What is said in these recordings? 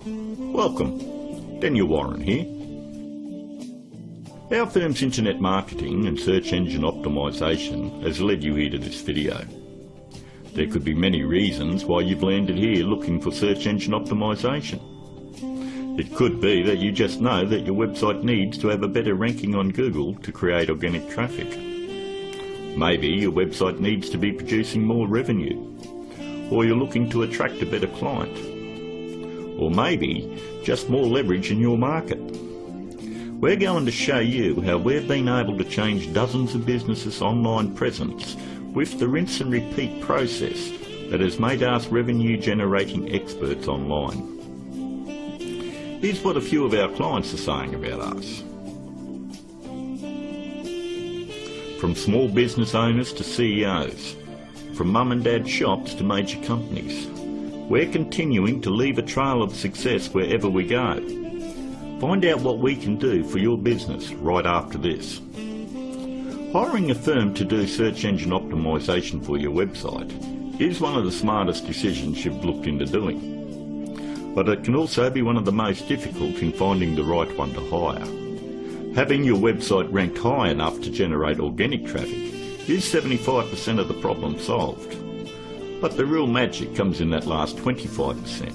Welcome, Daniel Warren here. Our firm's internet marketing and search engine optimisation has led you here to this video. There could be many reasons why you've landed here looking for search engine optimisation. It could be that you just know that your website needs to have a better ranking on Google to create organic traffic. Maybe your website needs to be producing more revenue, or you're looking to attract a better client, or maybe just more leverage in your market. We're going to show you how we've been able to change dozens of businesses' online presence with the rinse and repeat process that has made us revenue generating experts online. Here's what a few of our clients are saying about us. From small business owners to CEOs, from mum and dad shops to major companies, we're continuing to leave a trail of success wherever we go. Find out what we can do for your business right after this. Hiring a firm to do search engine optimisation for your website is one of the smartest decisions you've looked into doing. But it can also be one of the most difficult in finding the right one to hire. Having your website ranked high enough to generate organic traffic is 75% of the problem solved. But the real magic comes in that last 25%.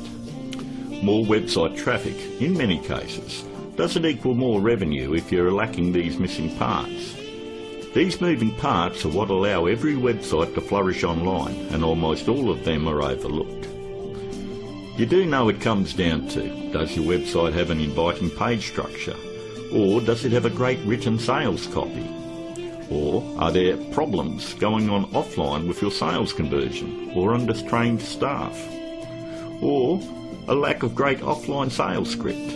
More website traffic, in many cases, doesn't equal more revenue if you're lacking these missing parts. These moving parts are what allow every website to flourish online, and almost all of them are overlooked. You do know it comes down to, does your website have an inviting page structure? Or does it have a great written sales copy? Or are there problems going on offline with your sales conversion, or undertrained staff? Or a lack of great offline sales script?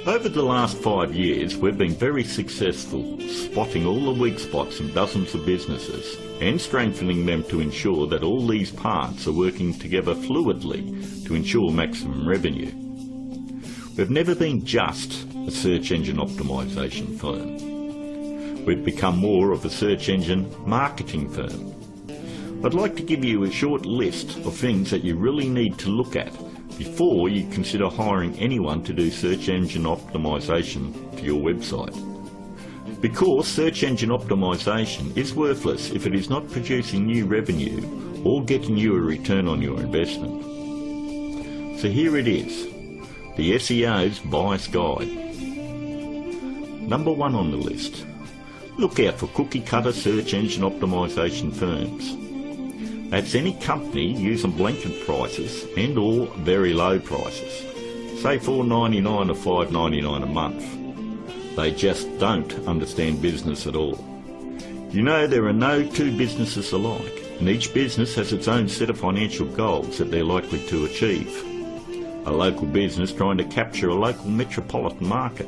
Over the last 5 years, we've been very successful spotting all the weak spots in dozens of businesses and strengthening them to ensure that all these parts are working together fluidly to ensure maximum revenue. We've never been just a search engine optimisation firm. We've become more of a search engine marketing firm. I'd like to give you a short list of things that you really need to look at before you consider hiring anyone to do search engine optimisation for your website. Because search engine optimisation is worthless if it is not producing new revenue or getting you a return on your investment. So here it is, the SEO's Bias Guide. Number 1 on the list. Look out for cookie-cutter search engine optimisation firms. That's any company using blanket prices and or very low prices, say $4.99 or $5.99 a month. They just don't understand business at all. You know, there are no two businesses alike, and each business has its own set of financial goals that they're likely to achieve. A local business trying to capture a local metropolitan market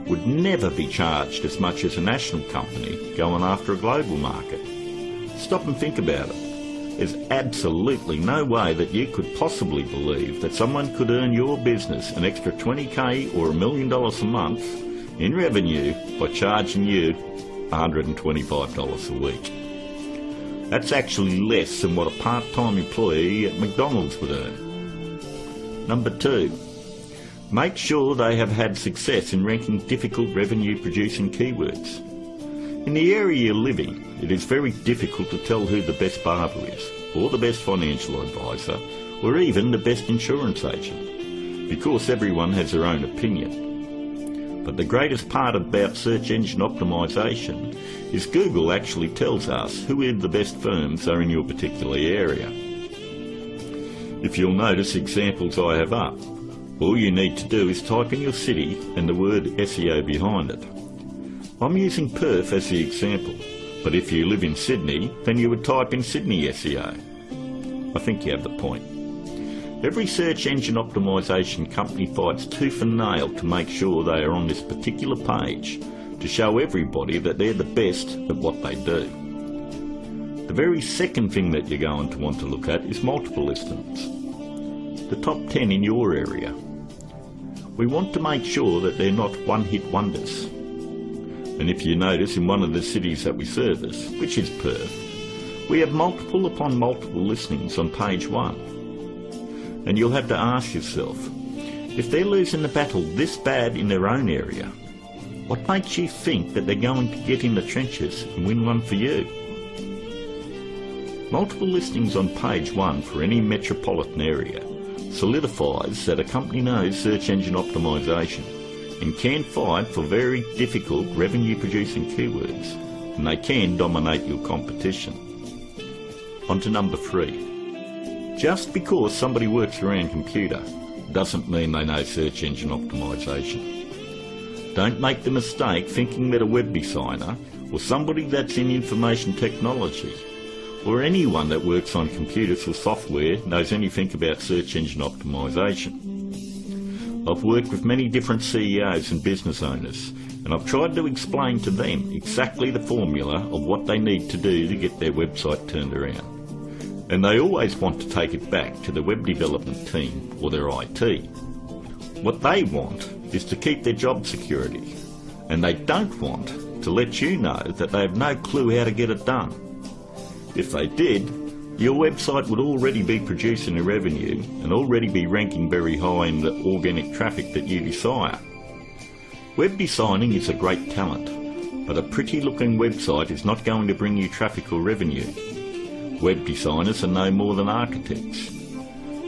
would never be charged as much as a national company going after a global market. Stop and think about it. There's absolutely no way that you could possibly believe that someone could earn your business an extra $20,000 or $1 million a month in revenue by charging you $125 a week. That's actually less than what a part-time employee at McDonald's would earn. Number 2, make sure they have had success in ranking difficult revenue-producing keywords. In the area you live in, it is very difficult to tell who the best barber is, or the best financial advisor, or even the best insurance agent, because everyone has their own opinion. But the greatest part about search engine optimisation is Google actually tells us who the best firms are in your particular area. If you'll notice examples I have up, all you need to do is type in your city and the word SEO behind it. I'm using Perth as the example, but if you live in Sydney, then you would type in Sydney SEO. I think you have the point. Every search engine optimisation company fights tooth and nail to make sure they are on this particular page to show everybody that they're the best at what they do. The very second thing that you're going to want to look at is multiple listings. The top 10 in your area. We want to make sure that they're not one-hit wonders. And if you notice, in one of the cities that we service, which is Perth, we have multiple upon multiple listings on page 1. And you'll have to ask yourself, if they're losing the battle this bad in their own area, what makes you think that they're going to get in the trenches and win one for you? Multiple listings on page 1 for any metropolitan area solidifies that a company knows search engine optimization and can fight for very difficult revenue-producing keywords, and they can dominate your competition. On to number 3. Just because somebody works around computer doesn't mean they know search engine optimization. Don't make the mistake thinking that a web designer or somebody that's in information technology or anyone that works on computers or software knows anything about search engine optimization. I've worked with many different CEOs and business owners, and I've tried to explain to them exactly the formula of what they need to do to get their website turned around. And they always want to take it back to the web development team or their IT. What they want is to keep their job security, and they don't want to let you know that they have no clue how to get it done. If they did, your website would already be producing a revenue and already be ranking very high in the organic traffic that you desire. Web designing is a great talent, but a pretty looking website is not going to bring you traffic or revenue. Web designers are no more than architects.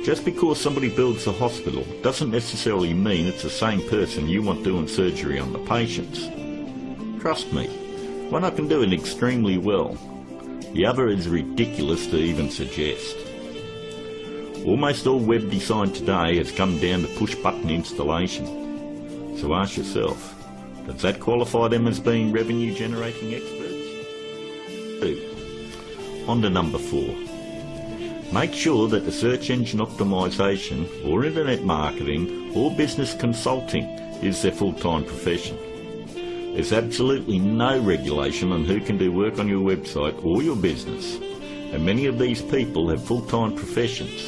Just because somebody builds a hospital doesn't necessarily mean it's the same person you want doing surgery on the patients. Trust me, one I can do it extremely well. The other is ridiculous to even suggest. Almost all web design today has come down to push-button installation. So ask yourself, does that qualify them as being revenue-generating experts? 2. On to number 4. Make sure that the search engine optimization or internet marketing or business consulting is their full-time profession. There's absolutely no regulation on who can do work on your website or your business, and many of these people have full-time professions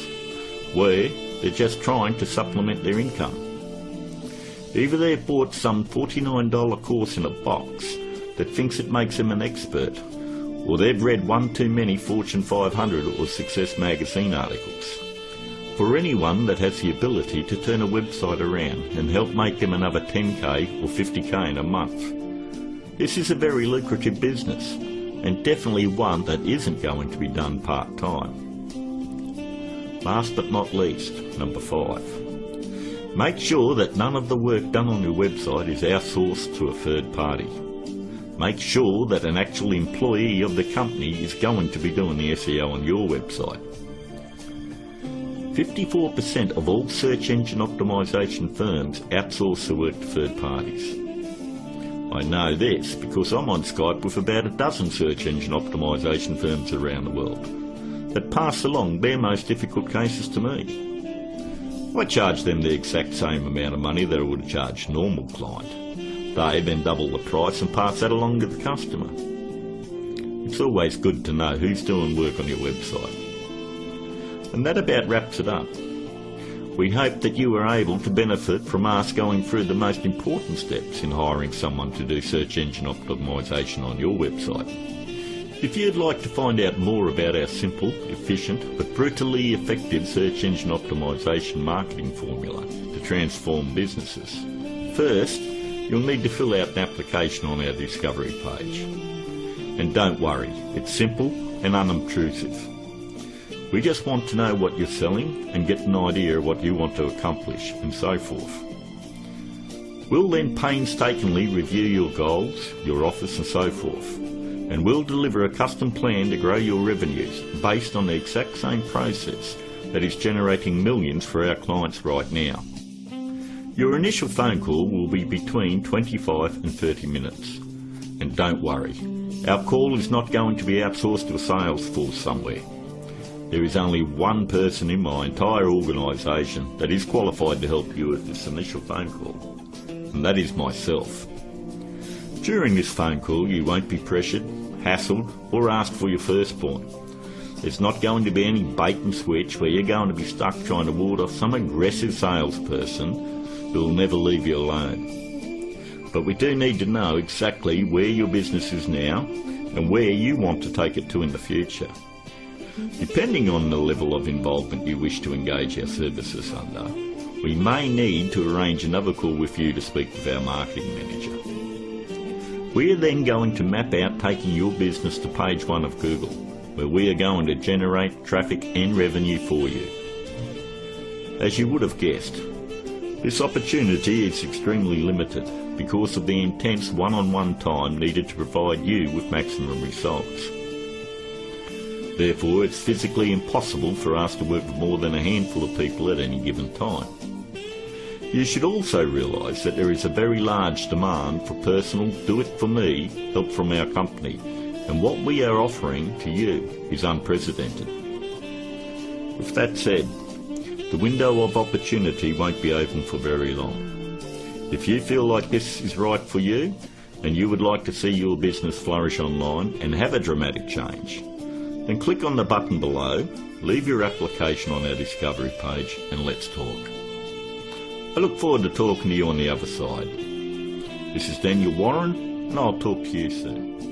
where they're just trying to supplement their income. Either they've bought some $49 course in a box that thinks it makes them an expert, or they've read one too many Fortune 500 or Success magazine articles. For anyone that has the ability to turn a website around and help make them another 10k or 50k in a month, this is a very lucrative business, and definitely one that isn't going to be done part-time. Last but not least, number 5. Make sure that none of the work done on your website is outsourced to a third party. Make sure that an actual employee of the company is going to be doing the SEO on your website. 54% of all search engine optimization firms outsource the work to third parties. I know this because I'm on Skype with about a dozen search engine optimization firms around the world that pass along their most difficult cases to me. I charge them the exact same amount of money that I would charge a normal client. They then double the price and pass that along to the customer. It's always good to know who's doing work on your website. And that about wraps it up. We hope that you were able to benefit from us going through the most important steps in hiring someone to do search engine optimization on your website. If you'd like to find out more about our simple, efficient but brutally effective search engine optimization marketing formula to transform businesses, first, you'll need to fill out an application on our Discovery page. And don't worry, it's simple and unobtrusive. We just want to know what you're selling and get an idea of what you want to accomplish and so forth. We'll then painstakingly review your goals, your offers and so forth, and we'll deliver a custom plan to grow your revenues based on the exact same process that is generating millions for our clients right now. Your initial phone call will be between 25 and 30 minutes. And don't worry, our call is not going to be outsourced to a sales force somewhere. There is only one person in my entire organisation that is qualified to help you with this initial phone call, and that is myself. During this phone call you won't be pressured, hassled or asked for your firstborn. There's not going to be any bait and switch where you're going to be stuck trying to ward off some aggressive salesperson who will never leave you alone. But we do need to know exactly where your business is now and where you want to take it to in the future. Depending on the level of involvement you wish to engage our services under, we may need to arrange another call with you to speak with our marketing manager. We are then going to map out taking your business to page 1 of Google, where we are going to generate traffic and revenue for you. As you would have guessed, this opportunity is extremely limited because of the intense one-on-one time needed to provide you with maximum results. Therefore, it's physically impossible for us to work with more than a handful of people at any given time. You should also realise that there is a very large demand for personal, do-it-for-me help from our company, and what we are offering to you is unprecedented. With that said, the window of opportunity won't be open for very long. If you feel like this is right for you, and you would like to see your business flourish online and have a dramatic change, then click on the button below, leave your application on our discovery page, and let's talk. I look forward to talking to you on the other side. This is Daniel Warren, and I'll talk to you soon.